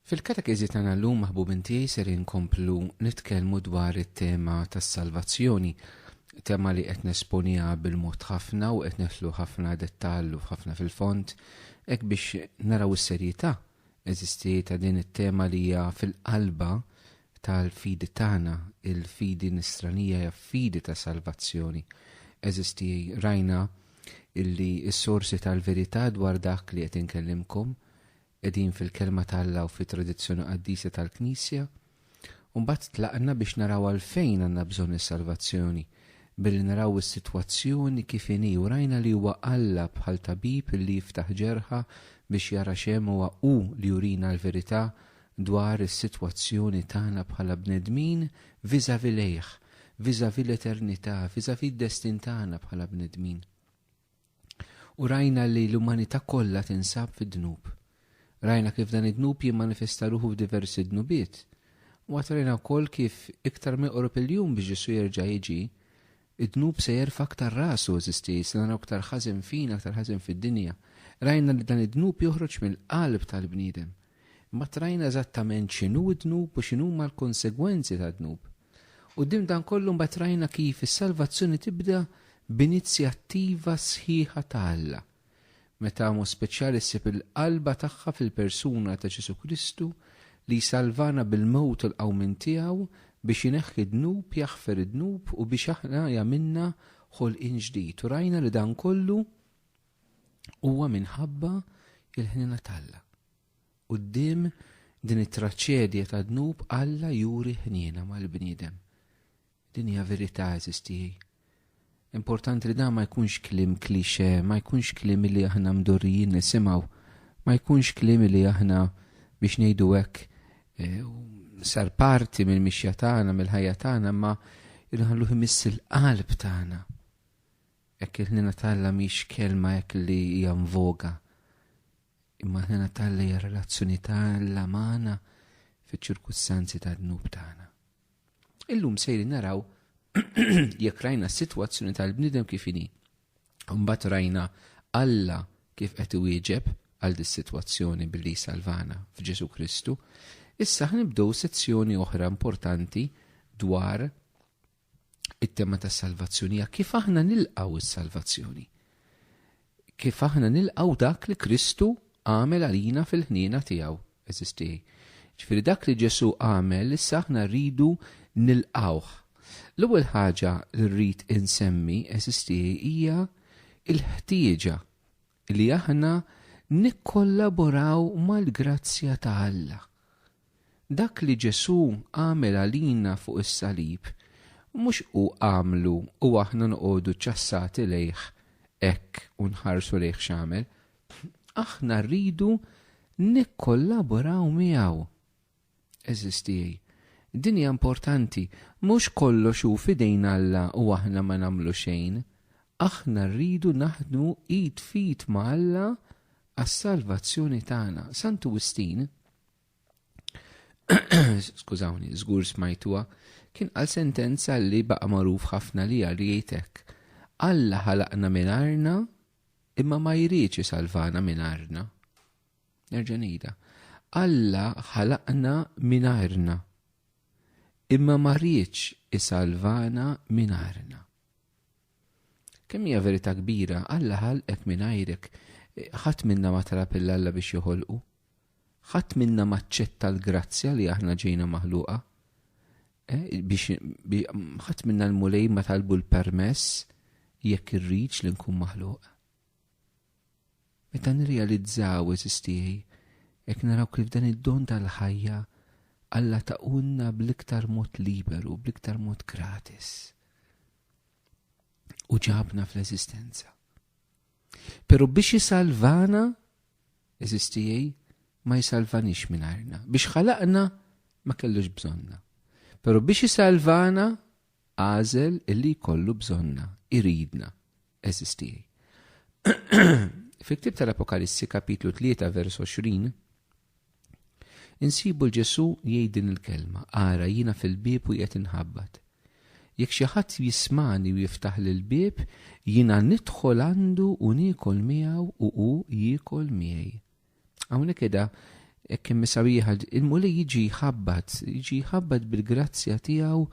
Fil-katekezi tagħna llum maħbubin tiegħi ser inkomplu nitkellmu dwar it-tema tas-salvazzjoni, tema li qed nesponija bil-mod ħafna u qed neħlu ħafna dettall u ħafna fil-font hekk biex naraw is-serjetà eżisti ta' din it-tema li hija fil-qalba tal-fidi tagħna, il-fidi nisranija hija fidi ta' salvazzjoni. Eżisti rajna illi s-sorsi tal-verità dwar dak li qed inkellimkom qegħdin fil-kelma tal-Alla u fit-tradizzjoni qaddisa tal-Knisja, u mbagħad tlaqna biex naraw għalfejn għandna bżonn is-salvazzjoni, billi naraw is-sitwazzjoni kif inhi u rajna li huwa Alla bħal tabib li jiftaħ ġerħa biex jara x'hemm huwa hu li jurina l-verità dwar is-sitwazzjoni tagħna bħala bnedmin viżavi lejh, viżavi l-eternità, viżavi d-destin tagħna bħala bnedmin. U rajna li l-umanità kollha tinsab fid-dnub. Rajna kif dan id-dnub jimmanifesta ruħu f'diversi dnubiet. U għatrajna wkoll kif iktar meqrob il-jum biex Ġesu jerġa' jiġi, id-dnub se jerfa' aktar rasu eżisti, se naraw aktar ħażen fina, aktar ħażen fid-dinja. Rajna li dan id-dnub joħroġ mill-qalb tal-bniedem. Ma trajna eżattament x'inhu d-dnub u x'inhuma l-konsegwenzi tad-dnub. U dim dan kollu mbagħad rajna kif is-salvazzjoni tibda b'inizjattiva sħiħa ta' Alla. Meta mu speċjali ssib il-qalba tagħha fil-persuna ta' Ġesu Kristu li jsalvana bil-mewt u l-qawmin tiegħu biex ineħħi d-dnub, jaħfer id-dnub u biex aħna jagħmilna ħolqien ġdid. U rajna li dan kollu huwa minħabba il-ħnina tal-Alla. Quddiem din it-traċedja ta' dnub Alla juri ħniena mal-bniedem. Din hija verità eżisti. Importanti li dan ma jkunx kliem klixe, ma jkunx kliem li aħna mdorrijin nisimgħu, ma jkunx kliem li aħna biex ngħidu hekk sar parti mill-mixja tagħna, mill-ħajja tagħna, ma jħalluh imiss il-qalb tagħna. Hekk il-ħnina tal-Alla mhix kelma hekk li hija mvoga, imma ħnina tal-Alla hija relazzjoni tal-Alla magħna fiċ-ċirkustanzi tad-dnub tagħna. Illum sejri naraw jekk rajna s-sitwazzjoni tal-bniedem kif inhi. Mbagħad rajna Alla kif qed iwieġeb għal dis-sitwazzjoni billi jsalvana f'Ġesu Kristu. Issa ħnibdew sezzjoni oħra importanti dwar it-tema tas-salvazzjoni, kif aħna nilqgħu is-salvazzjoni. Kif aħna nilqgħu dak li Kristu għamel għalina fil-ħniena tiegħu eżisti. Ġifieri dak li Ġesu għamel issa aħna rridu nilqgħuh. L-ewwel ħaġa li rrid insemmi eżisti hija l-ħtieġa li aħna nikkollaboraw mal-grazzja ta' Alla. Dak li Ġesu għamel għalina fuq is-salib mhux hu għamlu u aħna noqogħdu ċassati lejh hekk u nħarsu lejh x'għamel. Aħna rridu nikkollaboraw miegħu. Eżisti. Din hija importanti, mhux kollox hu f'idejn Alla u aħna ma nagħmlu xejn. Aħna rridu naħdmu id fit ma' Alla għas-salvazzjoni tagħna. Sant Augustin, skużawni, żgur smajtuha, kien qal sentenza li baqa' magħruf ħafna li jgħid hekk: Alla ħalaqna mingħajrna imma ma jridx isalvana mingħajrna. Nerġa' ngħidha. Alla ħalaqna mingħajrna imma ma rridx isalvana mingħajrna. Kemm hija verità kbira, Alla ħalqek mingħajrek. Ħadd minna ma talab il-Alla biex joħolqu. Ħadd minna ma ċċetta l-grazzja li aħna ġejna maħluqa. Ħadd minna l-mulej ma talbu l-permess jekk irridx li nkun maħluq. Meta nirrealizzaw eżisti, jekk naraw kif dan id-don tal-ħajja Alla taqunna bl-iktar mod liberu, bl-iktar mod gratis. U ġabna fl-eżistenza. Pero biex jisalvana, eżistijaj, ma jisalvanix mingħajrna. Biex ħalaqna, ma kellux bżonna. Pero biex jisalvana, għażel illi jkollu bżonna, iridna, eżistijaj. Fil-ktib tal-Apokalissi kapitlu 3 vers 20, insibu l-Ġesu jgħidin il-kelma: ara jiena fil-bieb u qiegħed inħabbat. Jekk xi ħadd jismani u jiftaħ l-bieb, jiena nidħol għandu u niekol miegħu u hu jiekol miegħi. Hawnhekk qiegħda Ekk immisawija il-mulej jiġi jħabbat bil-grazzja tiegħu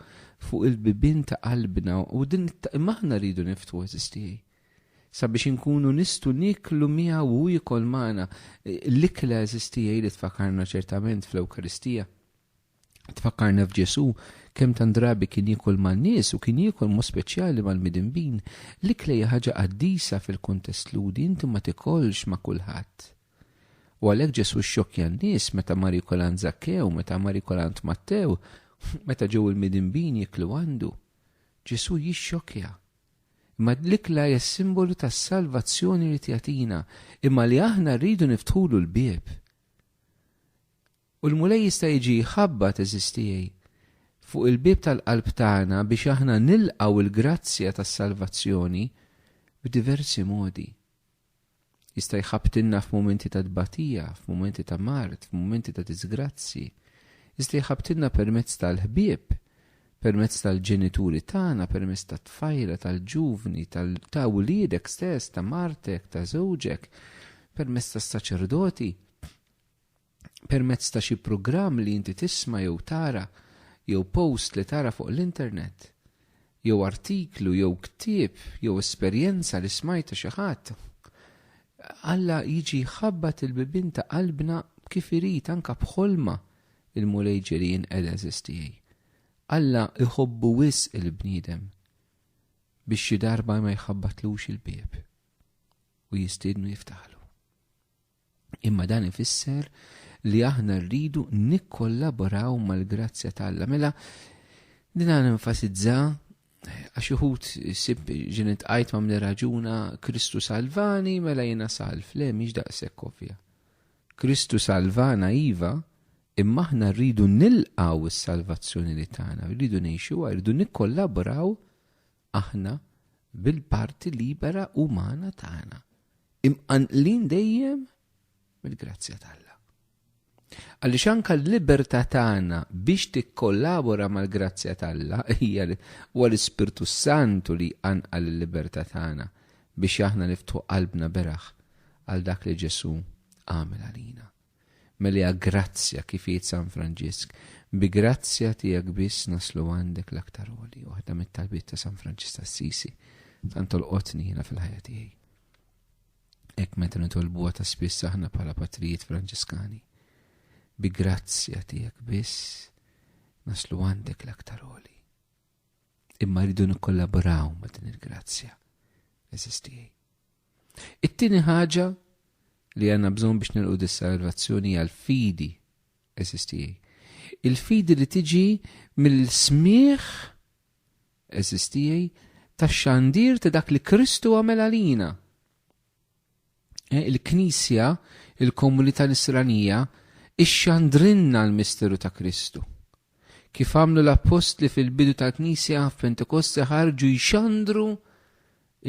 fuq il-bibin ta' qalbna u din maħna rridu niftu eżistijaj. Sabiex inkunu nistu niklu miegħu u jikol magħna l-ikla eżistijaj li tfakkarna ċertament fl-Ewkaristija. Tfakkarna f'Ġesu kemm tandrabi kien jikol man-nies u kien jikol mo speċjali mal-midinbin. L-ikla hija ħaġa qaddisa fil-kuntest ludi inti ma tikolx ma' kulħadd. U għalhekk Ġesu xxokkja n-nies meta mar jikol għand Zakkew, meta mar jikol għand Mattew, meta ġew il-midinbin jiklu għandu. Ġesu jixxokkja. Imma l-ikla hija simbolu tas-salvazzjoni li tagħtina, imma li aħna rridu niftħulu l-bieb. U l-mulej jista' jiġi jħabbat eżistijaj fuq il-bieb tal-qalb tagħna biex aħna nilqgħu il-grazzja tas-salvazzjoni b'diversi modi. Jista' jħabbtilna f'mumenti ta' tbatija, f'mumenti ta' mart, f'mumenti ta' disgrazzi. Jista' jħabbtilna permezz tal-ħbieb, permezz tal-ġenituri tagħna, permezz tat-tfajla, tal-ġuvni, ta' wliedek stess, ta' martek, ta' żewġek, permezz tas-saċerdoti, permezz ta' xi programm li inti tisma' jew tara, jew post li tara fuq l-internet, jew artiklu, jew ktieb, jew esperjenza li smajta xi ħadd. Alla jiġi jħabbat il-bibin ta' qalbna kif irid anke bħolma il-mulej ġerien eżistijaj. Alla iħobbu wisq il-bniedem biex xi darba ma jħabbatlux il-bieb u jistiednu jiftaħlu. Imma dan ifisser li aħna rridu nikkollaboraw mal-grazzja tal-Alla. Mela din nenfasizza għax uħud ġinet qajt ma mli raġuna Kristu salvani mela jiena salf. Le mhix daqshekk ovvja. Kristu salvana iva, imma aħna rridu nilqgħu is-salvazzjoni li tagħna, rridu ngħixuha, rridu nikkollaboraw aħna bil-parti libera umana tagħna. Imqanqlin dejjem mill-grazzja tal-Alla. Għaliex anke l-libertà tagħna biex tikkollabora mal-grazzja tal-Alla hija huwa l-Ispirtu Santu li anqal il-libertà tagħna biex aħna niftħu qalbna beraħ għal dak li Ġesu għamel għalina. Melija grazzja kif jgħid San Franġisk, bi grazzja tiegħek biss naslu għandek l-aktar għoli. Waħda mit-talbiet ta' San Franġisk Assisi tant tolqotni jiena fil-ħajja tiegħi. Hekk meta nitolbuha ta' spiss aħna bħala patrijiet Franġiskani. Bi grazzja tiegħek biss naslu għandek l-aktar għoli. Imma rridu nikkollaboraw ma' din il-grazzja eżistijaj. It-tieni ħaġa li għandna bżonn biex nilqu dis-salvazzjoni hija l-fidi eżistijaj. Il-fidi li tiġi mill-smieħ eżistijaj tax-xandir ta' dak li Kristu għamel għalina. Il-Knisja, il-Komunità Nisranija ixxandrinna l-misteru ta' Kristu. Kif għamlu l-apostli fil-bidu ta' Knisja f'Pentekoste ħarġu jxandru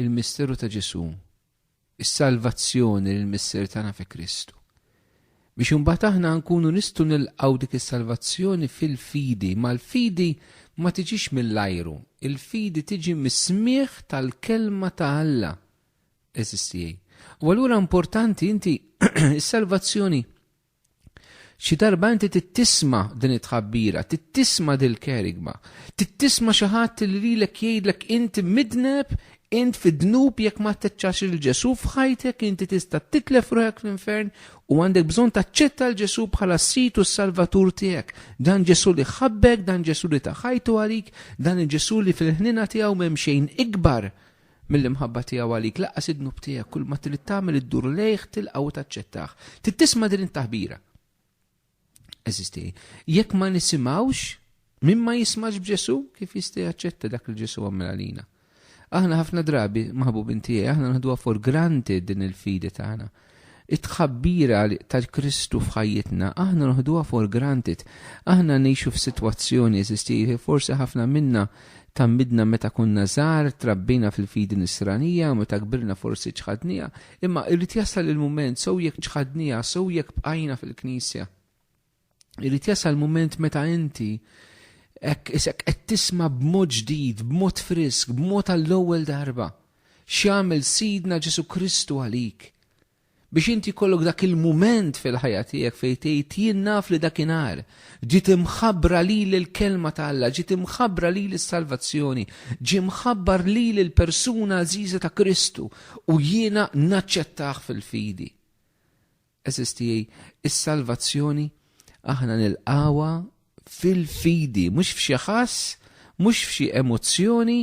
il-misteru ta' Ġesu, is-salvazzjoni l-mister tagħna fi Kristu. Biex imbagħad aħna nkunu nistgħu nilqgħu dik is-salvazzjoni fil-fidi, ma l-fidi ma tiġix mill-ajru, il-fidi tiġi mis-smieħ tal-kelma ta' Alla eżistijaj. U allura importanti inti is-salvazzjoni xi darba inti tittisma' din it-tħabbira, tittisma' dil-kerigma, tittisma' xi ħadd li lilek jgħidlek inti midneb, int fid-dnub jekk ma teċċax il-Ġesu f'ħajtek, inti tista' titlef ruħek fl-infern u għandek bżonn taċċetta l-Ġesu bħala situ s-salvatur tiegħek. Dan Ġesu li ħabbek, dan Ġesu li ta' ħajtu għalik, dan il-Ġesu li fil-ħnina tiegħu m'hemm xejn ikbar mill-imħabba tiegħu għalik, laqqas id-dnub tiegħek, kull ma trid tagħmel iddur lejh tilqgħu taċċettah. Tittisma' din it-taħbira. Eżisti. Jekk ma nisimgħux, min ma jismax b'Ġesu kif jista' jaċċetta dak il Ġesu għamel għalina. Aħna ħafna drabi maħbubin tiegħi aħna naħduha for granted din il-fidi tagħna. It-tħabbira ta' Kristu f'ħajjitna aħna naħduha for granted. Aħna ngħixu f'sitwazzjoni eżisti forsi ħafna minna tammidna meta kunna żgħar, trabbina fil-fidi nisranija, meta kbirna forsi ċħadnija, imma irrid jasal il-mument sewjek ċħadnija, sewjek bqajna fil-Knisja. Irrid jasal il-mument meta inti qed tisma' b'mod ġdid, b'mod frisk, b'mod għall-ewwel darba x'jagħmel Sidna Ġesu Kristu għalik biex inti kollok dak il-moment fil-ħajja tiegħek fejn tgħid jien naf li dakinhar ġiet imħabbra lili l-kelma ta' Alla, ġiet imħabbra lili s-salvazzjoni, ġie mħabbar lili l-persuna għażiża ta' Kristu u jiena naċċettah fil-fidi. Eżisti, is-salvazzjoni aħna nilqawha fil-fidi, mhux f'xi ħass, mhux f'xi emozzjoni.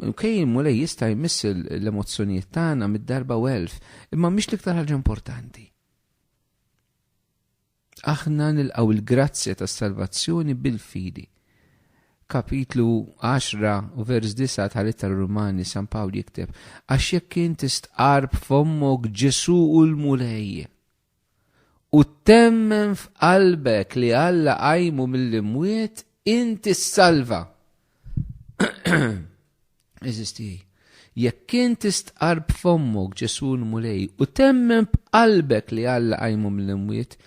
Kejn mulej jista' jmiss l-emozzjonijiet tagħna mid-darba u elf, imma mhix l-iktar ħaġa importanti. Aħna nilqgħu il-grazzja tas-salvazzjoni bil-fidi. Kapitlu 10 u vers 9 tal-Ittra Rumani San Pawl jikteb: għax jekk inti stqarb f'ommok Ġesu u l-mulej u temmen f'qalbek li Alla qajmu mill-imwiet, inti s-salva. Eżisti, jekk inti stqarb f'ommok Ġesu l-mulej u temmen b'qalbek li Alla qajmu mill-imwiet,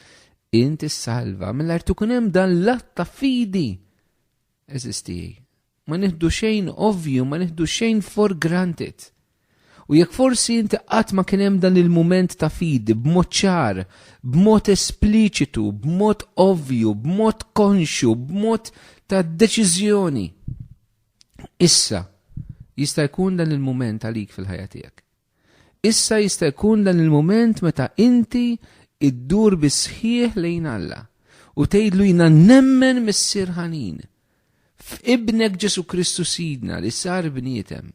inti s-salva. Mela tkun hemm dan l-att ta' fidi. Eżisti, ma nieħdu xejn ovvju, ma nieħdu xejn for granted. U jekk forsi inti qatt ma kien hemm dan il-mument ta' fidi b'mod ċar, b'mod espliċitu, b'mod ovvju, b'mod konxju, b'mod ta' deċiżjoni, issa jista' jkun dan il-mument għalik fil-ħajja tiegħek. Issa jista' jkun dan il-mument meta inti iddur bisħieħ lejn Alla u tgħidlu jiena nemmen missier ħanin f'ibnek Ġesu Kristu Sidna li sar bniedem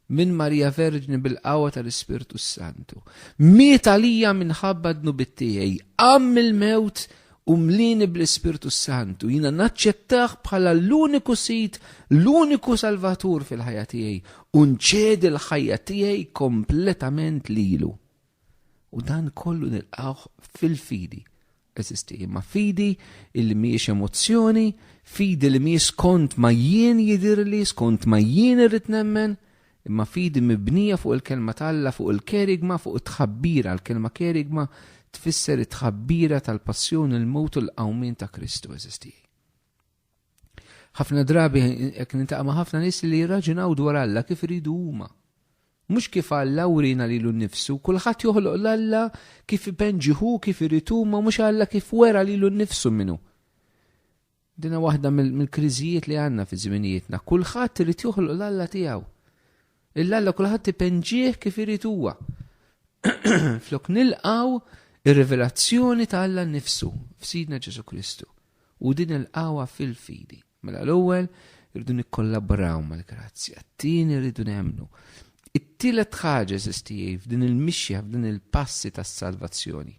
minn Marija Verġni bil-qawwa tal-Ispirtu Santu. Miet għalija minħabba d-nubit tiegħi, qam il-mewt u mlini bl-Ispirtu Santu. Jiena naċċettah bħala l-uniku Sid, l-uniku Salvatur fil-ħajja tiegħi u nċedi l-ħajja tiegħi kompletament lilu. U dan kollu nilqawh fil-fidi. Eżisti, ma fidi illi mhijiex emozzjoni, fidi li mhijiex skont ma jien jidirli, skont ma jien irrid nemmen, imma fidi mibnija fuq il-kelma tal-Alla, fuq il-kerigma, fuq it-tħabbira. L-kelma kerigma tfisser it-tħabbira tal-passjoni, il-mowt u l-qawmin ta' Kristu. Eżisti. Ħafna drabi jekk nintaqa' ma' ħafna nies li jirraġunaw dwar Alla kif iridu huma. Mhux kif Alla urina lilu nnifsu, kulħadd joħloq l-Alla kif ipenġiħu, kif irid huma, mhux Alla kif wera lilu nnifsu minnu. Dina waħda mill-kriżijiet li għandna fi żminijietna. Kulħadd irid joħloq l-Alla tiegħu. Il-Alla kulħadd ipenġih kif irid huwa. Flok nilqgħu ir-rivelazzjoni ta' Alla nnifsu f'Sidna Ġesu Kristu. U din il-qawwa fil-fidi. Mela l-ewwel irridu nikkollaboraw mal-grazzja, t-tieni irridu nemmnu. It-tielet ħaġa eżistijie f'din il-mixja, f'din il-passi tas-salvazzjoni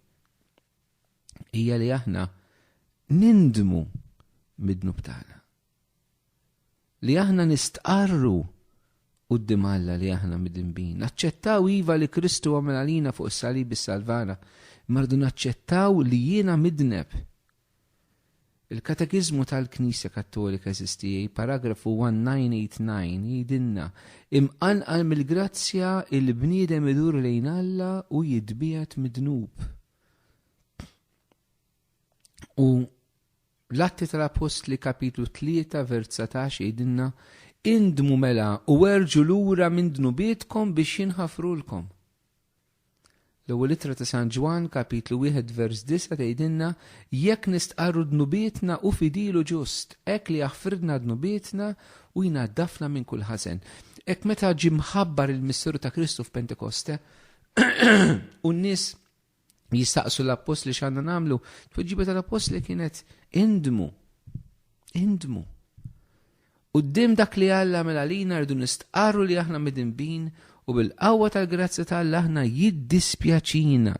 hija li aħna nindmu mid-dnub tagħna. Li aħna nistqarru quddiem Alla li aħna midinbin. Naċċettaw iva li Kristu għamel għalina fuq is-salib is-salvana, imma rridu naċċettaw li jiena midneb. Il-Katekizmu tal-Knisja Kattolika eżistijie, paragrafu 1989, jidinna imqanqal mill-grazzja il-bniedem idur lejn Alla u jitbiegħed mid-dnub. U l-Atti tal-Apostli kapitlu 3 vers 19 jidinna indmu mela u werġu lura minn dnubietkom biex jinħafrulkom. L-ewwel ittra ta' San Ġwan kapitlu 1 vers 9 tgħidilna jekk nistqarru dnubietna u fidilu ġust, hekk li jaħfirna dnubietna u jnaddafna minn kull ħażen. Hekk meta ġie mħabbar il-misteru ta' Kristu f'Pentekoste u n-nies jistaqsu l-apostli x'għandna nagħmlu, tweġiba tal-apostli kienet indmu. Quddiem dak li Alla mela lina rridu nistqarru li aħna midinbin u bil-qawwa tal-grazzja tal-Alla aħna jiddispjaċina.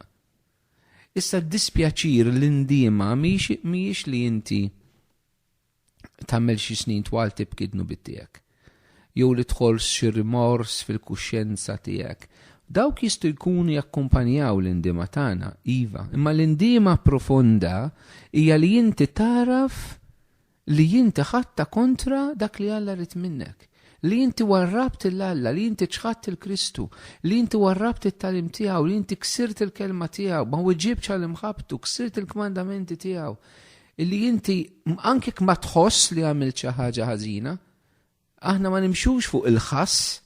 Issa d-dispjaċir l-indiema mhijiex li inti tagħmel xi snin twal tibki d-dnubiet tiegħek. Jew li tħoss xi rimors fil-kuxjenza tiegħek. Dawk jistgħu jkunu jakkumpanjaw l-indiema tagħna, iva, imma l-indiema profonda hija li inti taraf li inti ħatta kontra dak li Alla rid minnek. Li inti warrabt l-Alla, li inti ċħatt il-Kristu, li inti warrabt il-talim tiegħu, li inti ksirt il-kelma tiegħu, ma weġibx għal-imħabtu, ksirt il-kmandamenti tiegħu. Li inti anke ma tħoss li għamilt xi ħaġa ħażina, aħna ma nimxux fuq il-ħass,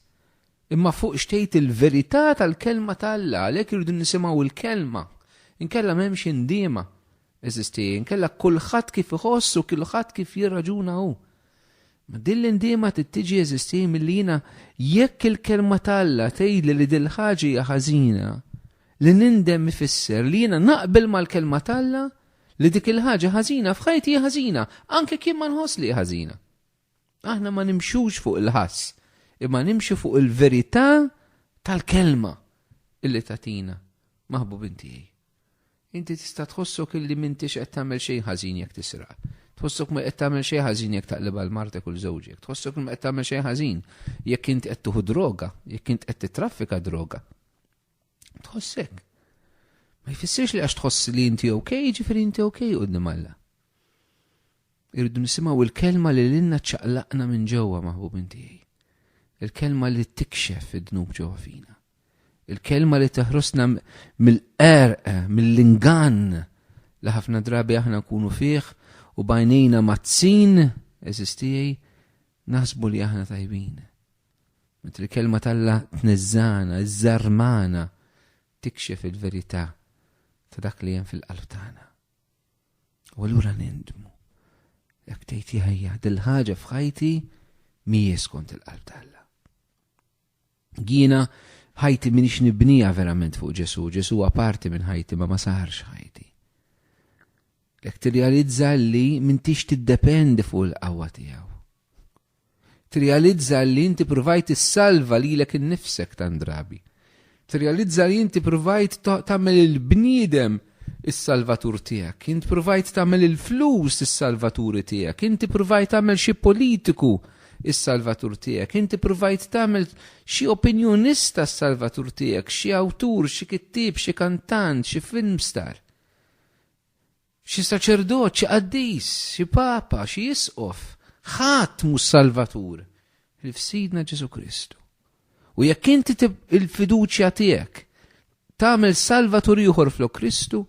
imma fuq xtejt il-verità tal-kelma tal-Alla, għalhekk irridu nisimgħu il-kelma. inkella m'hemmx indiema eżistija, inkella kulħadd kif iħoss u kulħadd kif jirraġuna hu. Ma din l-indiema tittiġi eżistija milli jiena jekk il-kelma talla tgħidli li dil ħaġa hija ħażina, li nindem ifisser li jiena naqbel mal-kelma talla li dik il-ħaġa ħażina f'ħajti hija ħażina, anke kien ma nħoss li ħażina. Aħna ma nimxux fuq il-ħass, imma nimxu fuq il-verità tal-kelma illi tatina. Maħbubin tiegħi, inti tista' tħossok illi m'intix qed tagħmel xejn ħażin jekk tisraq. Tħossok ma qed tagħmel xejn ħażin jekk taqleb għal martek u l-żewġek. Tħossok ma qed tagħmel xejn ħażin jekk inti qed tieħu droga, jekk inti qed titraffika droga. Tħossek. Ma jfissirx li għax tħoss li inti okej, ġifieri inti okej quddiem Alla. Irridu nisimgħu il-kelma li lilna ċaqlaqna minn ġewwa maħbubin tiegħi. Il-kelma li tikxef id-dnub ġewwa fina. Il-kelma li teħrosna mill-qerqa, mill-ingann li ħafna drabi aħna nkunu fih u bajnejna mazzin eżistijaj naħsbu li aħna tajbin. Metri kelma talla tneżżana, iżżarmana, tikxef il-verità ta' dak li hemm fil-qalb tagħna. U allura nindmu. Jekk tgħid ħajja dil-ħaġa f'ħajti mhijiex skont il-qalb talla. Jiena ħajti minix nibnija verament fuq Ġesu, Ġesu parti minn ħajti ma sarx ħajti. Jekk tirrealizza li m'intix tiddependi fuq il-qawwa tiegħu. Tirrealizza li inti provajt issalva lilek innifsek tan drabi. Tirrealizza li inti provajt tagħmel il-bniedem is-salvatur tiegħek. Inti provajt tagħmel il-flus is-salvaturi tiegħek. Inti provajt tagħmel xi politiku is-salvatur tiegħek. Inti provajt tagħmel xi opinjonista s-salvatur tiegħek, xi awtur, xi kittieb, xi kantant, xi filmstar. Xi saċerdot, xi qaddis, xi papa, xi jisqof. Ħadd mhu salvatur il-fsidna Ġesu Kristu. U jekk inti il-fiduċja tiegħek tagħmel salvatur ieħor flok Kristu,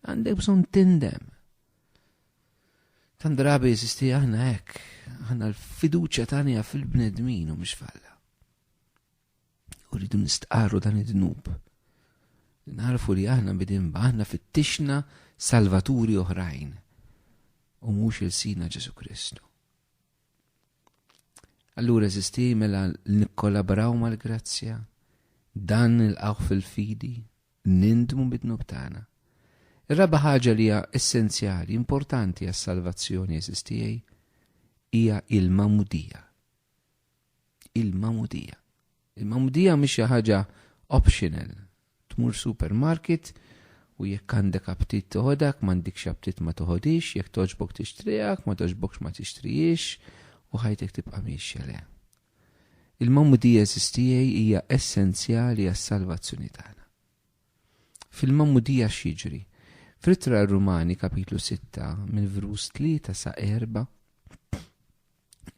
għandek bżonn tindem. Tan drabi jeżisti aħna hekk, aħna l-fiduċja tagħna fil-bnedmin u mhux f'Alla. U rridu nistqarru dan id-dnub. Narfu li aħna bidinba, aħna fittixna salvaturi oħrajn u mhux il-sina Ġesu Kristu. Allura eżisti mela nikkollaboraw mal-grazzja, dan il-qawħ fil-fidi, nindmu bid-dnub tagħna. Ir-raba ħaġa li hija essenzjali, importanti għas-salvazzjoni eżistijaj hija il-mamudija. Il-mamudija. Il-mamudija mhix xi ħaġa optional. Tmur supermarket u jekk għandek aptit toħodek, m'għandekx aptit ma toħodix, jekk toġbok tixtrijak, ma toġbokx ma tixtrijiex, u ħajtek tibqa' mixja le. Il-mamudija eżistijaj hija essenzjali għas-salvazzjoni tagħna. Fil-mamudija x'jiġri? Fl-Ittra Rumani kapitlu 6 mill-verus 3 sa 4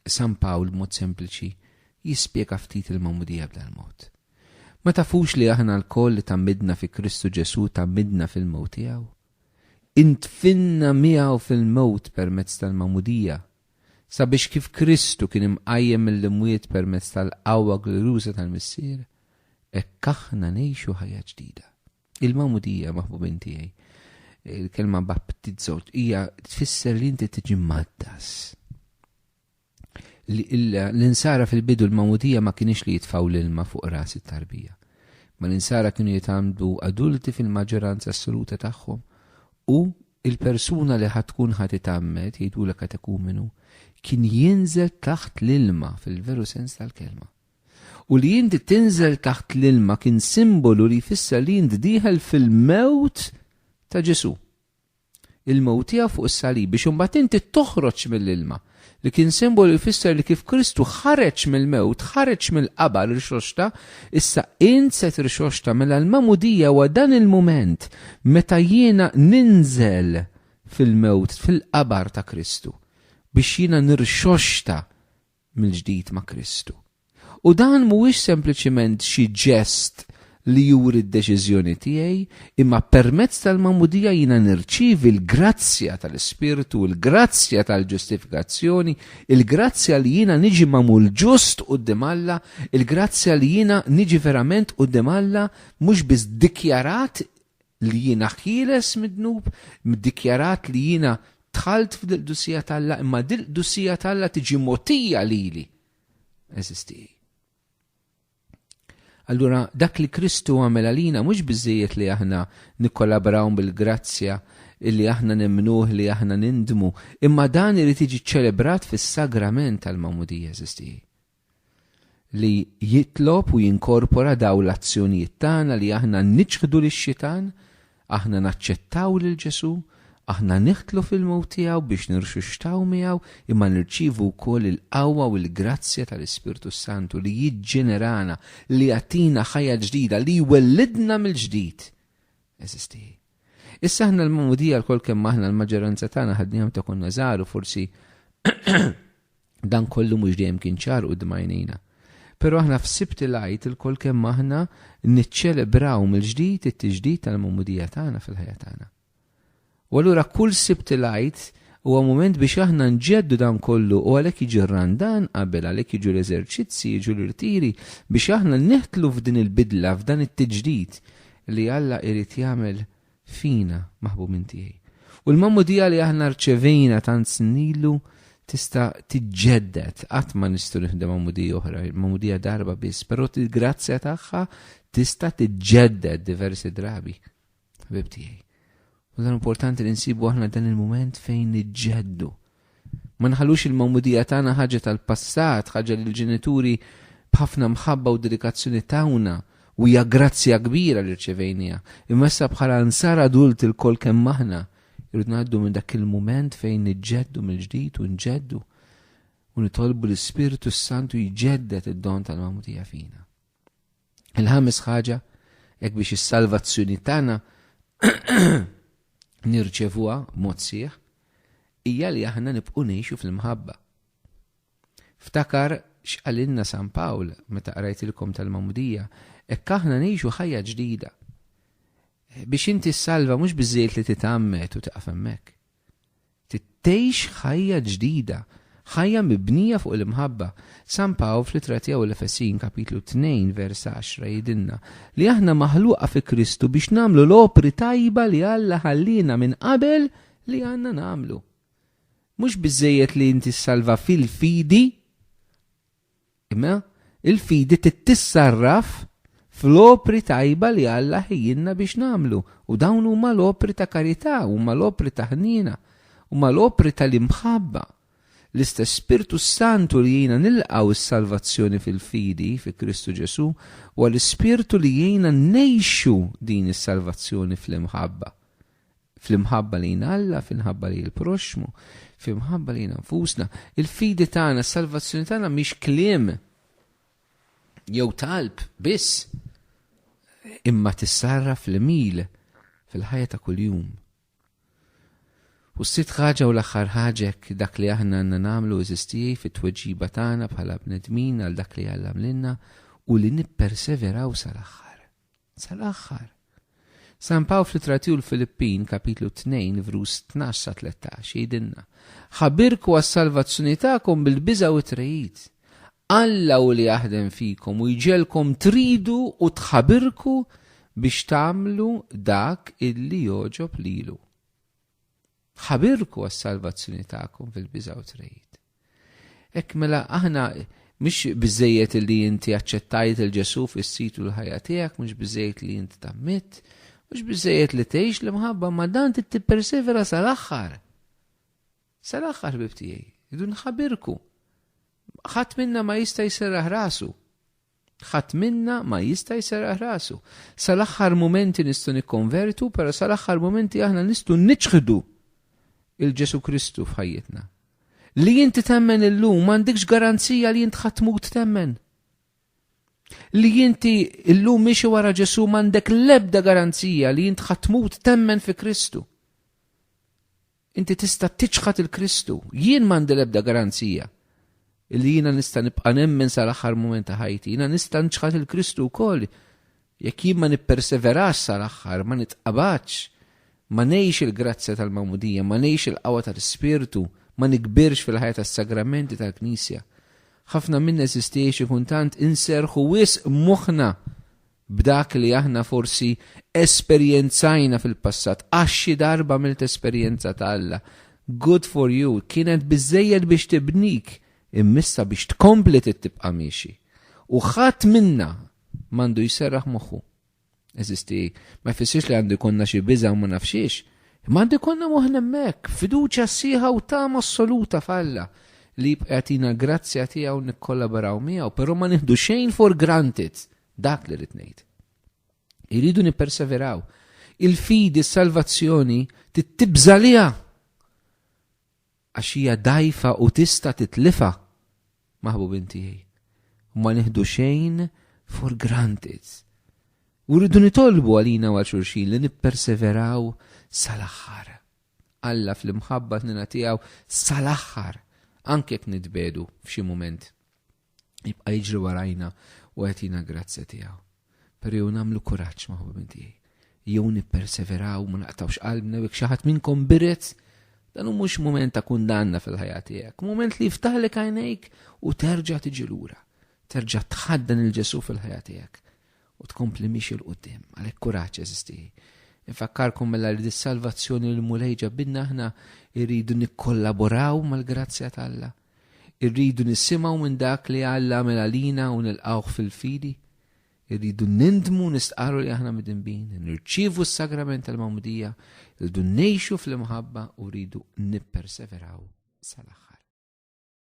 San Pawl b'mod sempliċi jispjega ftit il-mamudija b'dan mod. Ma tafux li aħna l-koll li tammidna fi Kristu Ġesu tammidna fil-mewt tiegħu? Intfinna miegħu fil-mewt permezz tal-mamudija, sabiex kif Kristu kien imqajjem mill-imwiet permezz tal-qawwa glorjuża tal-Missier, hekk aħna ngħixu ħajja ġdida. Il-mamudija maħbubin tiegħi, il-kelma baptizzot, hija tfisser li inti tiġi maddas. L-insara fil-bidu l-mamudija ma kienx li jitfaw l-ilma fuq ras it-tarbija. Ma l-insara kienu jitamdu adulti fil-maġġoranza assoluta tagħhom u il-persuna li ħatkun ħatitammet jgħidulek katekumenu kien jinżel taħt l-ilma fil-veru sens tal-kelma. U li inti tinżel taħt l-ilma kien simbolu li jfisser li inti diħel fil-mewt ta' Ġesu. Il-mewt tiegħu fuq is-salib biex imbagħad inti toħroġ mill-ilma. Li kien simbolu jfisser li kif Kristu ħareġ mill-mewt, ħareġ mill-qabar rixoxta, issa inset rixoxta mela l-mamudija wa dan il-moment meta jiena ninżel fil-mewt, fil-qabar ta' Kristu biex jiena nirxoxta mill-ġdid ma' Kristu. U dan mhuwiex sempliċiment xi ġest li juri d-deċiżjoni tiegħi, imma permezz tal-mamudija jiena nirċievi l-grazzja tal-Ispirtu, l-grazzja tal-ġustifikazzjoni, il-grazzja li jiena niġi magħmul ġust quddiem Alla, il-grazzja li jiena niġi verament quddiem Alla mhux biss dikjarat li jiena ħieles mid-dnub, middikjarat li jiena tħalt f'dil-qdussija tal-Alla, imma dil-qdussija tal-Alla tiġi mogħtija lili. Eżisti. Allura dak li Kristu għamel għalina mhux biżżejjed li aħna nikkollabraw bil-grazzja, illi aħna nemnuh li aħna nindmu, imma dan irid jiġi ċelebrat fis-sagrament tal-Magħmudija eżisti. Li jitlob u jinkorpora daw l-azzjonijiet tagħna li aħna niċħdu lix-xitan, aħna naċċettaw lil Ġesu, aħna niħtlu fil-mewt tiegħu biex nirxuxtaw miegħu, imma nirċievu wkoll il-qawwa u l-grazzja tal-Ispirtu Santu li jiġġenerana, li jagħtina ħajja ġdida, li jwellidna mill-ġdid. Eżisti. Issa aħna l-Magħmudija l-kol kemm aħna l-maġġoranza tagħna ħadniehom ta' konna żgħar u forsi dan kollu mhux dejjem kien ċar quddiem għajnejna. Però aħna f'Sibt il-Għid il-kol kemm aħna niċċelebraw mill-ġdid it-tiġdid tal-Magħmudija tagħna fil-ħajja tagħna. U allura kull Sibt il-Għid huwa mument biex aħna nġeddu dan kollu u għalhekk jiġi r-randan qabel, għalhekk jiġu l-eżerċizzi, jiġu l-irtiri biex aħna neħtlu f'din il-bidla, f'dan it-tiġdid li Alla irid jagħmel fina maħbubin tiegħi. U l-Magħmudija li aħna rċevejna tant snilu tista' tiġġedded qatt ma nistgħu nieħdu Magħmudija oħra, Magħmudija darba biss, però il-grazzja tagħha tista' tiġġedded diversi drabi. Ħbib tiegħi. U dan importanti li nsibu aħna dan il-mument fejn niġġeddu. Ma nħallux il-Magħmudija tagħna ħaġa tal-passat, ħaġa li l-ġenituri b'ħafna mħabba u dedikazzjoni tagħna u hija grazzja kbira li rċevejnija. Imma issa bħala nsar adult il-kol kemm aħna irrid ngħaddu minn dak il-mument fejn niġġeddu mill-ġdid u nġeddu u nitolbu l-Ispirtu Santu jġeddet id-don tal-Magħmudija fina. Il-ħames ħaġa hekk biex is-salvazzjoni tagħna nirċevuha b'mod sieħ hija li aħna nibqgħu ngħixu fil-mħabba. Ftakar x'qalilna San Pawl meta qrajtilkom tal-Magħmudija, hekk aħna ngħixu ħajja ġdida. Biex inti ssalva mhux biżżejjed li titgħammet u taqaf hemmhekk. Tgħix ħajja ġdida, ħajja mibnija fuq il-mħabba. San Pawl fl-ittra tiegħu l-Efesin kapitlu 2 vers 10 jgħidilna li aħna maħluqa fi Kristu biex nagħmlu l-opri tajba li Alla ħallina minn qabel li għandna nagħmlu. Mhux biżżejjed li inti ssalva fil-fidi, imma il-fidi tissarraf fl-opri tajba li Alla ħejjinna biex nagħmlu. U dawn huma l-opri ta' karità, huma l-opri ta' ħnina, huma l-opri tal-imħabba. L-istess Spiritu Santu li jiena nilqaw is-salvazzjoni fil-fidi fi Kristu Ġesu u l-Ispirtu li jiena ngħixu din is-salvazzjoni fl-imħabba. Fl-imħabba li Alla, fil-imħabba li l-proxmu, fil-imħabba li nfusna. Il-fidi tagħna, s-salvazzjoni tagħna mhix kliem jew talb biss, imma tissarraf fl-mil fil-ħajja ta' kuljum. U s-sitt ħaġa u l-aħħar ħaġa dak li aħna għandna nagħmlu eżistijaj fit-tweġiba tagħna bħala bnedmin għal dak li Alla għamlilna u li nipperseveraw sal-aħħar. Sal-aħħar. San Pawl fl-ittra tiegħu l-Filippin kapitlu 2 verus 12-13 jgħidilna: ħabirku għas-salvazzjoni tagħkom bil-biża' u t-trejid. Alla u li jaħdem fikom u jġelkom tridu u tħabirku biex tagħmlu dak illi joġob lilu. ħabirku għas-salvazzjoni tagħkom fil-biża' u trejid. Hekk mela aħna mhux biżżejjed li inti aċċettajt il-Ġesu fis-situ l-ħajja tiegħek, mhux biżżejjed li inti tammit, mhux biżżejjed li tgħix l-imħabba, ma dan tippersevera sal-aħħar. Sal-aħħar bib tiegħi, idu nħabirku. Ħadd minna ma jista' jserraħ rasu. Ħadd minna ma jista' jserraħ rasu. Sal-aħħar momenti nistgħu nikkonvertu, però sal-aħħar momenti aħna nistgħu niċħdu il-Ġesu Kristu f'ħajjitna. Li inti temmen illum m'għandekx garanzija li inti ħatmut temmen. Li inti illum mixi wara Ġesu m'għandek l-ebda garanzija li inti ħatmut temmen fi Kristu. Inti tista' tiċħad il-Kristu. Jien m'għandi l-ebda garanzija li jiena nista' nibqa' nemmen sal-aħħar mument ta' ħajti. Jiena nista' nċħad il-Kristu wkoll. Jekk jien ma nipperseverax sal-aħħar, ma nitqabadx, ma ngħix il-grazzja tal-Magħmudija, ma ngħix il-qawwa tal-Ispirtu, ma nikbirx fil-ħajja tas-sagramenti tal-Knisja. Ħafna minn eżistiex kuntant inserħu wisq moħħna b'dak li aħna forsi esperjenzajna fil-passat, għaxi darba milt esperjenza ta' Alla. Good for you, kienet biżejjed biex tibnik, immissa biex tkompli tibqa' miexi. U ħadd minna m'għandu jserraħ moħħu. Eżisti, ma jfissirx li għandu jkollna xi biża' u ma nafxiex, imma għandu jkollna moħħna hemmhekk, fiduċja sieħa u tama assoluta f'Alla li jagħtina grazzja tiegħu nikkollaboraw miegħu, però ma nieħdu xejn for granted. Dak li rid ngħid. Iridu nipperseveraw. Il-fidi, is-salvazzjoni tibża liha għax hija dajfa u tista' titlifa maħbubin tiegħi. Ma nieħdu xejn for granted. U rridu nitolbu għalina għal xulxin li nipperseveraw sal-aħħar. Alla fl-imħabba tnina tiegħu sal-aħħar. Anke jekk nitbedu f'xi mument. Jibqa' jiġri warajna u għetina grazzja tiegħu. Per jew nagħmlu kuraġġ maħbubin tiegħi. Jew nipperseveraw ma naqtawx qalbna jekk xi ħadd minnkom biret. Dan mhux mument ta' kundanna fil-ħajja tiegħek, mument li jiftaħlek għajnejk u terġa' tiġi lura. Terġa' tħaddan il-Ġesu fil-ħajja tiegħek u tkompli mixi l-qudiem, għalhekk kuraġġ eżisti. Infakkarkom mela li dis-salvazzjoni l mulejġa bidna aħna irridu nikkollaboraw mal-grazzja ta' Alla. Irridu nisimgħu minn dak li Alla għamel għalina u nilqgħuh fil-fidi. Irridu nindmu nistqarru li aħna midinbin, nirċievu s-sagrament tal-Mawmudija, irridu ngħixu fl-imħabba u rridu nipperseveraw sal-aħħar.